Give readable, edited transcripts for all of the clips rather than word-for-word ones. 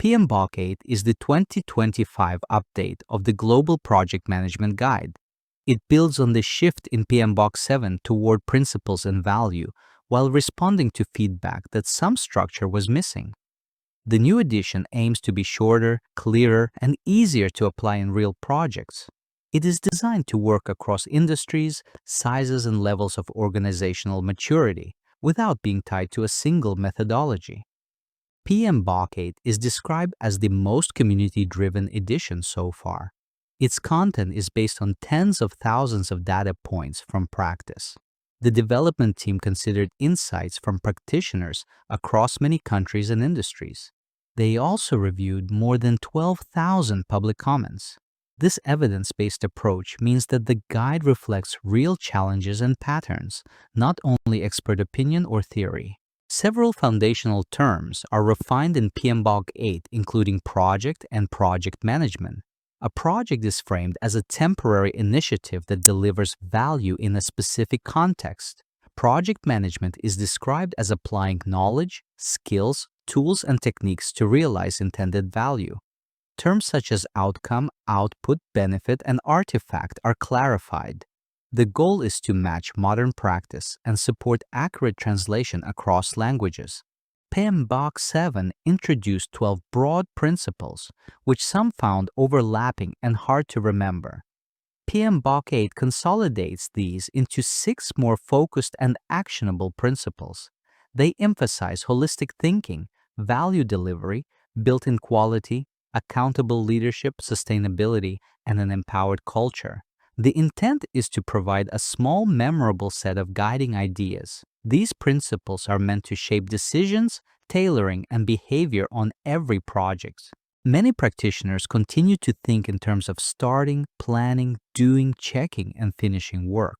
PMBOK8 is the 2025 update of the Global Project Management Guide. It builds on the shift in PMBOK7 toward principles and value while responding to feedback that some structure was missing. The new edition aims to be shorter, clearer, and easier to apply in real projects. It is designed to work across industries, sizes, and levels of organizational maturity without being tied to a single methodology. PMBOK8 is described as the most community-driven edition so far. Its content is based on tens of thousands of data points from practice. The development team considered insights from practitioners across many countries and industries. They also reviewed more than 12,000 public comments. This evidence-based approach means that the guide reflects real challenges and patterns, not only expert opinion or theory. Several foundational terms are refined in PMBOK8, including project and project management. A project is framed as a temporary initiative that delivers value in a specific context. Project management is described as applying knowledge, skills, tools, and techniques to realize intended value. Terms such as outcome, output, benefit, and artifact are clarified. The goal is to match modern practice and support accurate translation across languages. PMBOK7 introduced 12 broad principles, which some found overlapping and hard to remember. PMBOK8 consolidates these into 6 more focused and actionable principles. They emphasize holistic thinking, value delivery, built-in quality, accountable leadership, sustainability, and an empowered culture. The intent is to provide a small, memorable set of guiding ideas. These principles are meant to shape decisions, tailoring, and behavior on every project. Many practitioners continue to think in terms of starting, planning, doing, checking, and finishing work.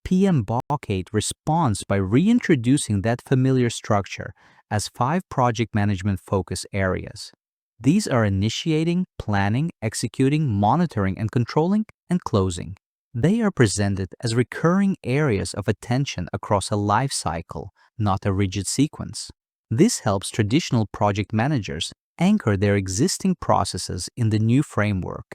PMBOK8 responds by reintroducing that familiar structure as 5 project management focus areas. These are initiating, planning, executing, monitoring, and controlling, and closing. They are presented as recurring areas of attention across a life cycle, not a rigid sequence. This helps traditional project managers anchor their existing processes in the new framework.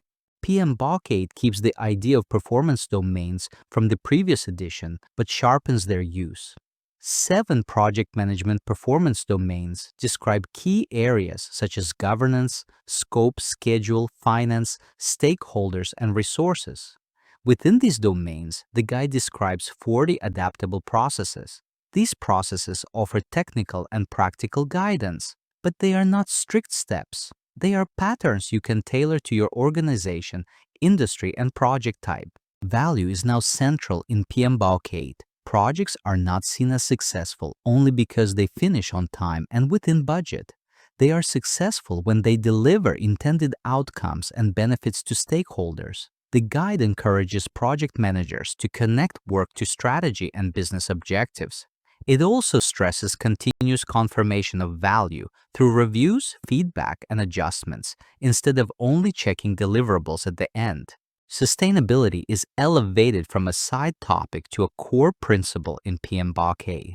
PMBOK8 keeps the idea of performance domains from the previous edition, but sharpens their use. 7 project management performance domains describe key areas such as governance, scope, schedule, finance, stakeholders, and resources. Within these domains, the guide describes 40 adaptable processes. These processes offer technical and practical guidance, but they are not strict steps. They are patterns you can tailor to your organization, industry, and project type. Value is now central in PMBOK8. Projects are not seen as successful only because they finish on time and within budget. They are successful when they deliver intended outcomes and benefits to stakeholders. The guide encourages project managers to connect work to strategy and business objectives. It also stresses continuous confirmation of value through reviews, feedback, and adjustments, instead of only checking deliverables at the end. Sustainability is elevated from a side topic to a core principle in PMBOK8.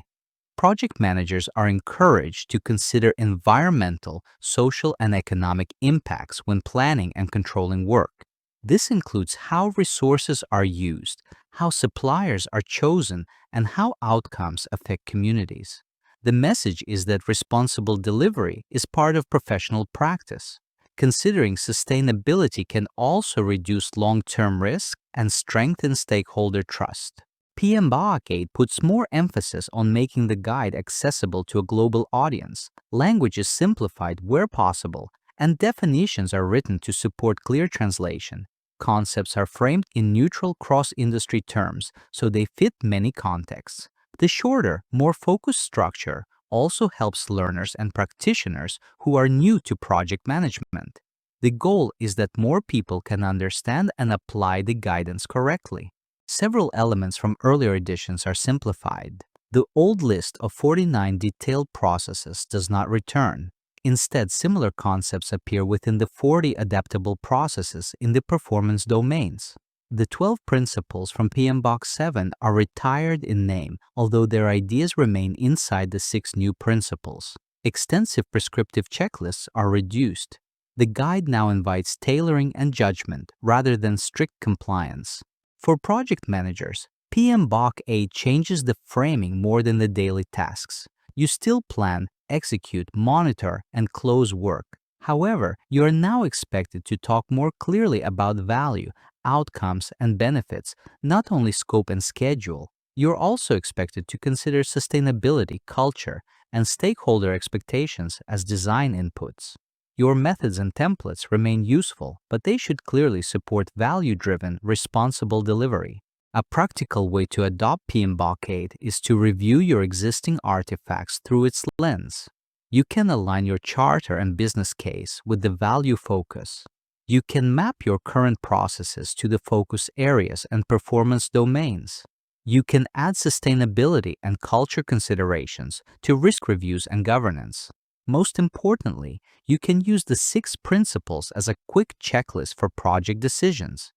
Project managers are encouraged to consider environmental, social, and economic impacts when planning and controlling work. This includes how resources are used, how suppliers are chosen, and how outcomes affect communities. The message is that responsible delivery is part of professional practice. Considering sustainability can also reduce long-term risk and strengthen stakeholder trust. PMBOK8 puts more emphasis on making the guide accessible to a global audience. Language is simplified where possible, and definitions are written to support clear translation. Concepts are framed in neutral cross-industry terms, so they fit many contexts. The shorter, more focused structure also helps learners and practitioners who are new to project management. The goal is that more people can understand and apply the guidance correctly. Several elements from earlier editions are simplified. The old list of 49 detailed processes does not return. Instead, similar concepts appear within the 40 adaptable processes in the performance domains. The 12 principles from PMBOK7 are retired in name, although their ideas remain inside the 6 new principles. Extensive prescriptive checklists are reduced. The guide now invites tailoring and judgment rather than strict compliance. For project managers, PMBOK8 changes the framing more than the daily tasks. You still plan, execute, monitor, and close work. However, you are now expected to talk more clearly about value, outcomes, and benefits, not only scope and schedule. You're also expected to consider sustainability, culture, and stakeholder expectations as design inputs. Your methods and templates remain useful, but they should clearly support value-driven, responsible delivery. A practical way to adopt PMBOK8 is to review your existing artifacts through its lens. You can align your charter and business case with the value focus. You can map your current processes to the focus areas and performance domains. You can add sustainability and culture considerations to risk reviews and governance. Most importantly, you can use the 6 principles as a quick checklist for project decisions.